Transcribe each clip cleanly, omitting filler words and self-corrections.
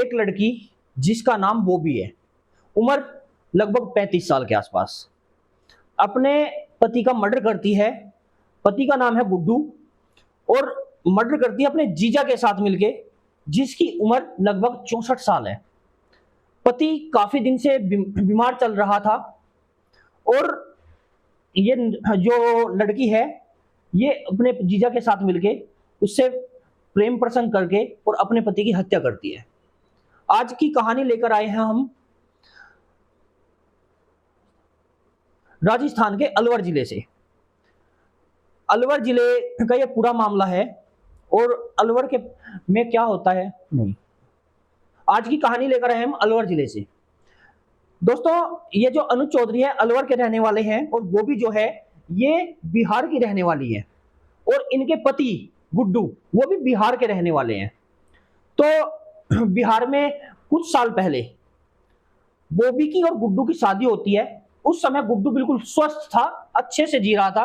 एक लड़की जिसका नाम बॉबी है, उम्र लगभग 35 साल के आसपास, अपने पति का मर्डर करती है। पति का नाम है गुड्डू और मर्डर करती है अपने जीजा के साथ मिलके, जिसकी उम्र लगभग 64 साल है। पति काफी दिन से बीमार चल रहा था और ये जो लड़की है ये अपने जीजा के साथ मिलके उससे प्रेम प्रसंग करके और अपने पति की हत्या करती है। आज की कहानी लेकर आए हैं हम राजस्थान के अलवर जिले से। अलवर जिले का ये पूरा मामला है और अलवर के में क्या होता है नहीं, आज की कहानी लेकर आए हम अलवर जिले से। दोस्तों, ये जो अनुज चौधरी है अलवर के रहने वाले हैं और बॉबी जो है ये बिहार की रहने वाली है और इनके पति गुड्डू वो भी बिहार के रहने वाले हैं। तो बिहार में कुछ साल पहले बॉबी की और गुड्डू की शादी होती है। उस समय गुड्डू बिल्कुल स्वस्थ था, अच्छे से जी रहा था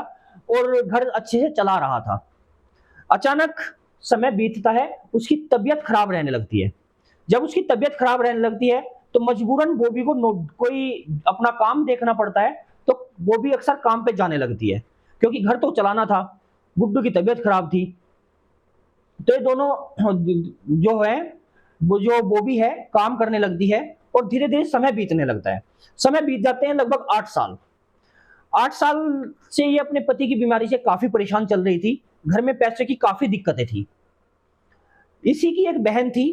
और घर अच्छे से चला रहा था। अचानक समय बीतता है, उसकी तबीयत खराब रहने लगती है। जब उसकी तबीयत खराब रहने लगती है तो मजबूरन बॉबी को कोई अपना काम देखना पड़ता है, तो बॉबी अक्सर काम पे जाने लगती है क्योंकि घर तो चलाना था, गुड्डू की तबीयत खराब थी। तो ये दोनों जो है वो जो बॉबी है काम करने लगती है और धीरे धीरे समय बीतने लगता है। समय बीत जाते हैं लगभग 8 साल। 8 साल से ये अपने पति की बीमारी से काफी परेशान चल रही थी। घर में पैसे की काफी दिक्कतें थी। इसी की एक बहन थी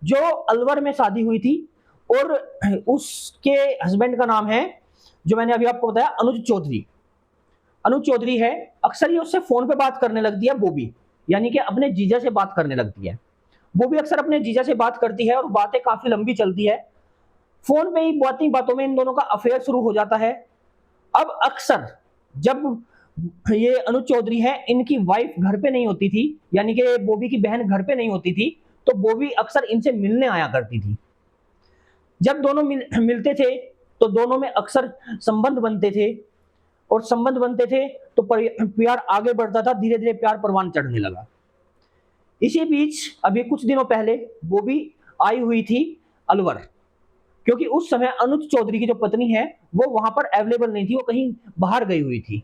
जो अलवर में शादी हुई थी और उसके हस्बैंड का नाम है, जो मैंने अभी आपको बताया, अनुज चौधरी। अनुज चौधरी है। अक्सर ही उससे फोन पे बात करने लगती है बॉबी, यानी कि अपने जीजा से बात करने लगती है। बॉबी अक्सर अपने जीजा से बात करती है और बातें काफी लंबी चलती है। फोन पे ही बातों में इन दोनों का अफेयर शुरू हो जाता है। अब अक्सर जब ये अनुज चौधरी है इनकी वाइफ घर पे नहीं होती थी, यानी कि बॉबी की बहन घर पे नहीं होती थी, तो बॉबी अक्सर इनसे मिलने आया करती थी। जब दोनों मिलते थे तो दोनों में अक्सर संबंध बनते थे और संबंध बनते थे तो प्यार आगे बढ़ता था। धीरे धीरे प्यार परवान चढ़ने लगा। इसी बीच अभी कुछ दिनों पहले बॉबी आई हुई थी अलवर, क्योंकि उस समय अनुज चौधरी की जो पत्नी है वो वहां पर अवेलेबल नहीं थी, वो कहीं बाहर गई हुई थी।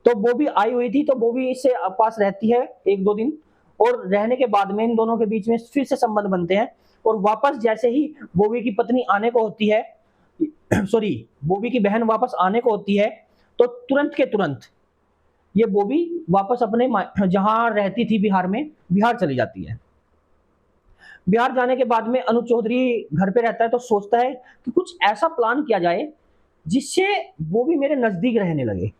तो बॉबी आई हुई थी, तो बॉबी इससे पास रहती है 1-2 दिन और रहने के बाद में इन दोनों के बीच में फिर से संबंध बनते हैं। और वापस जैसे ही बॉबी की पत्नी आने को होती है, सॉरी, बॉबी की बहन वापस आने को होती है, तो तुरंत के तुरंत ये बॉबी वापस अपने जहां रहती थी बिहार में, बिहार चली जाती है। बिहार जाने के बाद में अनुज चौधरी घर पे रहता है तो सोचता है कि कुछ ऐसा प्लान किया जाए जिससे बॉबी मेरे नजदीक रहने लगे।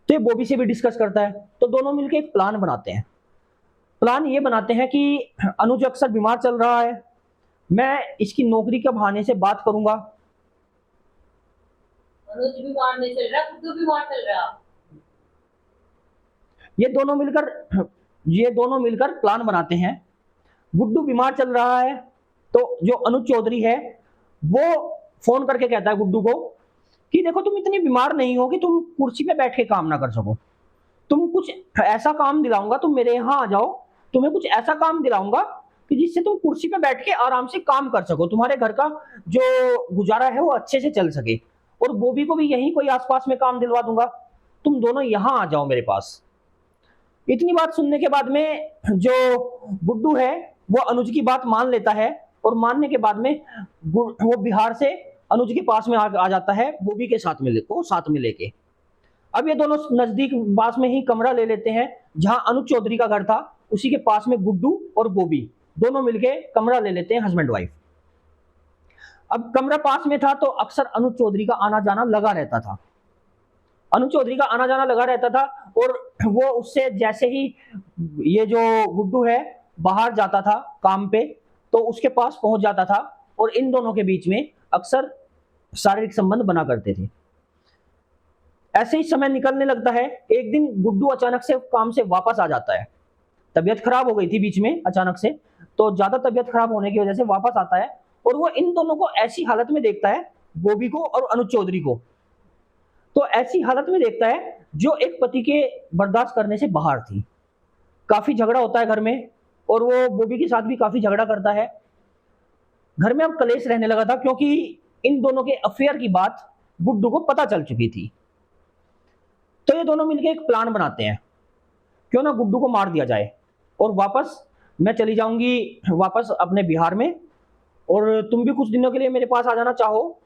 तो ये बॉबी से भी डिस्कस करता है, तो दोनों मिलकर एक प्लान बनाते हैं। प्लान ये बनाते हैं कि अनुज अक्सर बीमार चल रहा है, मैं इसकी नौकरी के बहाने से बात करूंगा। अनुज बीमार नहीं चल रहा, गुड्डू बीमार चल रहा। ये दोनों मिलकर प्लान बनाते हैं। गुड्डू बीमार चल रहा है तो जो अनुज चौधरी है वो फोन करके कहता है गुड्डू को कि देखो, तुम इतनी बीमार नहीं हो कि तुम कुर्सी पे बैठ के काम ना कर सको। तुम कुछ ऐसा काम दिलाऊंगा, तुम मेरे यहाँ आ जाओ, तुम्हें कुछ ऐसा काम दिलाऊंगा कि जिससे तुम कुर्सी पे बैठ के आराम से काम कर सको, तुम्हारे घर का जो गुजारा है वो अच्छे से चल सके। और बॉबी को भी यहीं कोई आसपास में काम दिलवा दूंगा, तुम दोनों यहाँ आ जाओ मेरे पास। इतनी बात सुनने के बाद में जो गुड्डू है वो अनुज की बात मान लेता है और मानने के बाद में वो बिहार से अनुज के पास में आ जाता है, बॉबी के साथ में लेके। अब ये दोनों नजदीक पास में ही कमरा ले लेते हैं। जहां अनुज चौधरी का घर था उसी के पास में गुड्डू और बॉबी दोनों मिलके कमरा ले लेते हैं, हस्बैंड वाइफ। अब कमरा पास में था तो अक्सर अनुज चौधरी का आना जाना लगा रहता था। और वो उससे जैसे ही ये जो गुड्डू है बाहर जाता था काम पे तो उसके पास पहुंच जाता था और इन दोनों के बीच में अक्सर शारीरिक संबंध बना करते थे। ऐसे ही समय निकलने लगता है। एक दिन गुड्डू अचानक से काम से वापस आ जाता है। तबीयत खराब हो गई थी बीच में अचानक से, तो ज्यादा तबीयत खराब होने की वजह से वापस आता है और वो इन दोनों को ऐसी हालत में देखता है, बॉबी को और अनुज चौधरी को, तो ऐसी हालत में देखता है जो एक पति के बर्दाश्त करने से बाहर थी। काफी झगड़ा होता है घर में और वो बॉबी के साथ भी काफी झगड़ा करता है। घर में अब कलेश रहने लगा था, क्योंकि इन दोनों के अफेयर की बात गुड्डू को पता चल चुकी थी। तो ये दोनों मिलकर एक प्लान बनाते हैं, क्यों ना गुड्डू को मार दिया जाए और वापस मैं चली जाऊंगी वापस अपने बिहार में, और तुम भी कुछ दिनों के लिए मेरे पास आ जाना चाहो,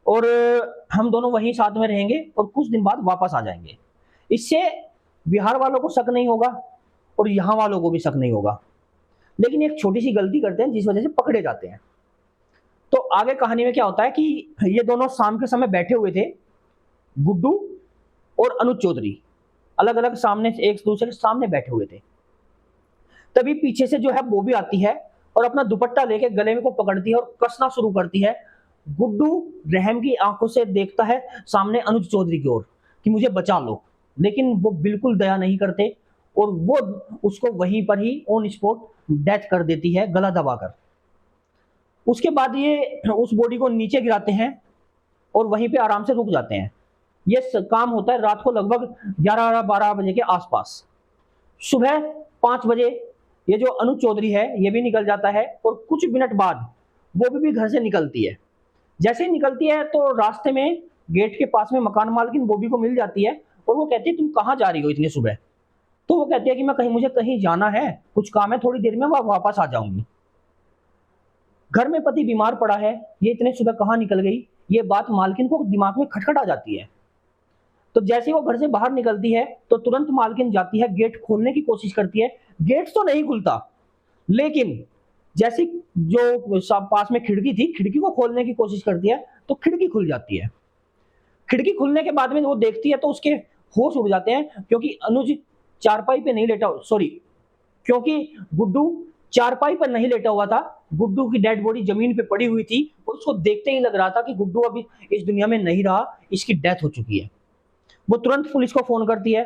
और हम दोनों वहीं साथ में रहेंगे और कुछ दिन बाद वापस आ जाएंगे। इससे बिहार वालों को शक नहीं होगा और यहाँ वालों को भी शक नहीं होगा। लेकिन एक छोटी सी गलती करते हैं जिस वजह से पकड़े जाते हैं। तो आगे कहानी में क्या होता है कि ये दोनों शाम के समय बैठे हुए थे, गुड्डू और अनुज चौधरी अलग अलग सामने एक दूसरे के सामने बैठे हुए थे। तभी पीछे से जो है बॉबी आती है और अपना दुपट्टा लेके गले में को पकड़ती है और कसना शुरू करती है। गुड्डू रहम की आंखों से देखता है सामने अनुज चौधरी की ओर कि मुझे बचा लो, लेकिन वो बिल्कुल दया नहीं करते और वो उसको वहीं पर ही ऑन स्पॉट डेथ कर देती है, गला दबाकर। उसके बाद ये उस बॉडी को नीचे गिराते हैं और वहीं पे आराम से रुक जाते हैं। ये काम होता है रात को लगभग 11-12 बजे के आसपास। सुबह 5 बजे ये जो अनुज चौधरी है ये भी निकल जाता है और कुछ मिनट बाद वो भी घर से निकलती है। जैसे ही निकलती है तो रास्ते में गेट के पास में मकान मालकिन बॉबी को मिल जाती है और वो कहती है तुम कहाँ जा रही हो इतनी सुबह? तो वो कहती है कि मुझे कहीं जाना है, कुछ काम है, थोड़ी देर में वापस आ जाऊंगी। घर में पति बीमार पड़ा है, ये इतने सुबह कहाँ निकल गई, ये बात मालकिन को दिमाग में खटखट आ जाती है। तो जैसे ही वो घर से बाहर निकलती है तो तुरंत मालकिन जाती है, गेट खोलने की कोशिश करती है। गेट तो नहीं खुलता, लेकिन जैसी जो पास में खिड़की थी, खिड़की को खोलने की कोशिश करती है तो खिड़की खुल जाती है। खिड़की खुलने के बाद में वो देखती है तो उसके होश उड़ जाते हैं, क्योंकि अनुज चारपाई पे नहीं लेटा, क्योंकि गुड्डू चारपाई पर नहीं लेटा हुआ था। गुड्डू की डेड बॉडी जमीन पे पड़ी हुई थी और उसको देखते ही लग रहा था कि गुड्डू अभी इस दुनिया में नहीं रहा, इसकी डेथ हो चुकी है। वो तुरंत पुलिस को फोन करती है।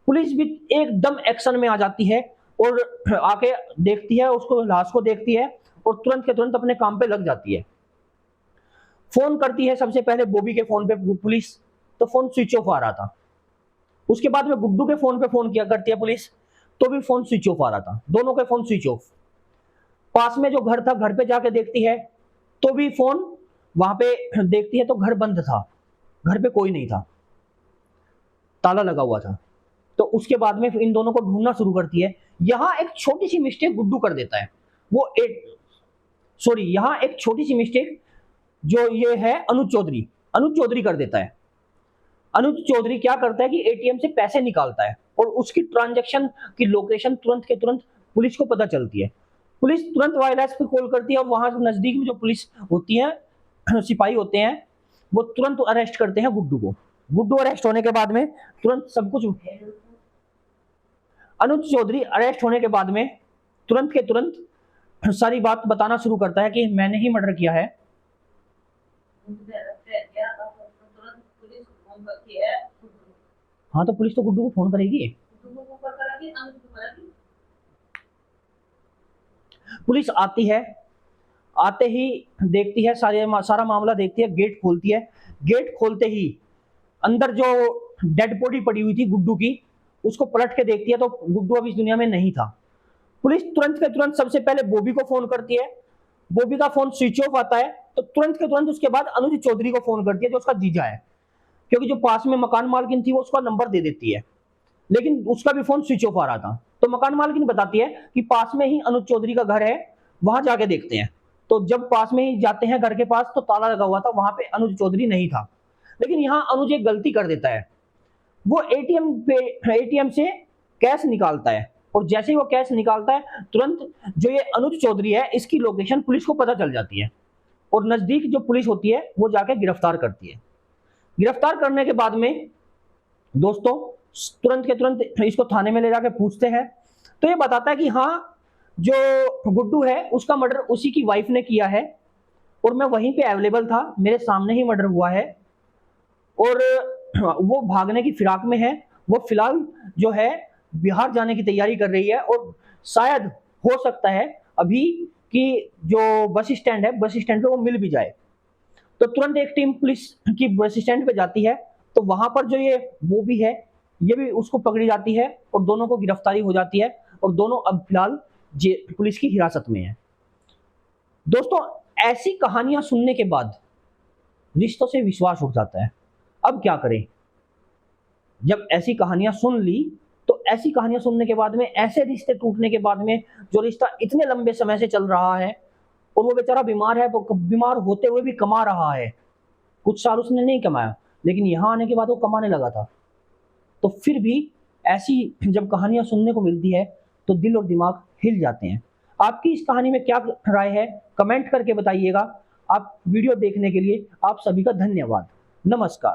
पुलिस भी एकदम एक्शन में आ जाती है और आके देखती है, उसको लाश को देखती है और तुरंत के तुरंत अपने काम पे लग जाती है। फोन करती है सबसे पहले बॉबी के फोन पे पुलिस, तो फोन स्विच ऑफ आ रहा था। उसके बाद में गुड्डू के फोन पे फोन किया करती है पुलिस, तो भी फोन स्विच ऑफ आ रहा था। दोनों के फोन स्विच ऑफ। पास में जो घर था, घर पे जाके देखती है तो भी फोन वहां पे देखती है तो घर बंद था, घर पे कोई नहीं था, ताला लगा हुआ था। तो उसके बाद में इन दोनों को ढूंढना शुरू करती है। यहां एक छोटी सी मिस्टेक गुड्डू कर देता है, यहां एक छोटी सी मिस्टेक जो ये है अनुज चौधरी कर देता है। अनुज चौधरी क्या करता है कि एटीएम से पैसे निकालता है और उसकी ट्रांजैक्शन की लोकेशन तुरंत के तुरंत पुलिस को पता चलती है। पुलिस तुरंत वायरलेस पे कॉल करती है और वहां से नजदीक में जो पुलिस होती है, सिपाही होते हैं, वो तुरंत अरेस्ट करते हैं गुड्डू को। गुड्डू अरेस्ट होने के बाद में तुरंत सब कुछ, अनुज चौधरी अरेस्ट होने के बाद में तुरंत के तुरंत सारी बात बताना शुरू करता है कि मैंने ही मर्डर किया है। हाँ, तो पुलिस तो गुड्डू को फोन करेगी। पुलिस आती है, आते ही देखती है सारा मामला देखती है, गेट खोलती है। गेट खोलते ही अंदर जो डेड बॉडी पड़ी हुई थी गुड्डू की, उसको पलट के देखती है तो गुड्डू अब इस दुनिया में नहीं था। पुलिस तुरंत के तुरंत सबसे पहले बॉबी को फोन करती है। बॉबी का फोन स्विच ऑफ आता है तो तुरंत के तुरंत उसके बाद अनुज चौधरी को फोन करती है, जो उसका जीजा है, क्योंकि जो पास में मकान मालकिन थी वो उसका नंबर दे देती है, लेकिन उसका भी फोन स्विच ऑफ आ रहा था। तो मकान मालकिन बताती है कि पास में ही अनुज चौधरी का घर है, वहां जाके देखते हैं। तो जब पास में ही जाते हैं घर के पास तो ताला लगा हुआ था, वहां पे अनुज चौधरी नहीं था। लेकिन यहाँ अनुज एक गलती कर देता है, वो एटीएम से कैश निकालता है और जैसे ही वो कैश निकालता है तुरंत जो ये अनुज चौधरी है इसकी लोकेशन पुलिस को पता चल जाती है और नजदीक जो पुलिस होती है वो जाके गिरफ्तार करती है। गिरफ्तार करने के बाद में दोस्तों तुरंत के तुरंत इसको थाने में ले जाके पूछते हैं तो ये बताता है कि हाँ, जो गुड्डू है उसका मर्डर उसी की वाइफ ने किया है और मैं वहीं पे अवेलेबल था, मेरे सामने ही मर्डर हुआ है और वो भागने की फिराक में है। वो फिलहाल जो है बिहार जाने की तैयारी कर रही है और शायद हो सकता है अभी कि जो बस स्टैंड है, बस स्टैंड पे वो मिल भी जाए। तो तुरंत एक टीम पुलिस की बस स्टैंड पे जाती है तो वहां पर जो ये वो भी है ये भी उसको पकड़ी जाती है और दोनों को गिरफ्तारी हो जाती है और दोनों अब फिलहाल पुलिस की हिरासत में है। दोस्तों ऐसी कहानियां सुनने के बाद रिश्तों से विश्वास उठ जाता है। अब क्या करें? जब ऐसी कहानियां सुन ली, तो ऐसी कहानियां सुनने के बाद में, ऐसे रिश्ते टूटने के बाद में, जो रिश्ता इतने लंबे समय से चल रहा है और वो बेचारा बीमार है, वो बीमार होते हुए भी कमा रहा है, कुछ साल उसने नहीं कमाया, लेकिन यहाँ आने के बाद वो कमाने लगा था। तो फिर भी ऐसी जब कहानियां सुनने को मिलती है तो दिल और दिमाग हिल जाते हैं। आपकी इस कहानी में क्या राय है, कमेंट करके बताइएगा। आप वीडियो देखने के लिए आप सभी का धन्यवाद। नमस्कार।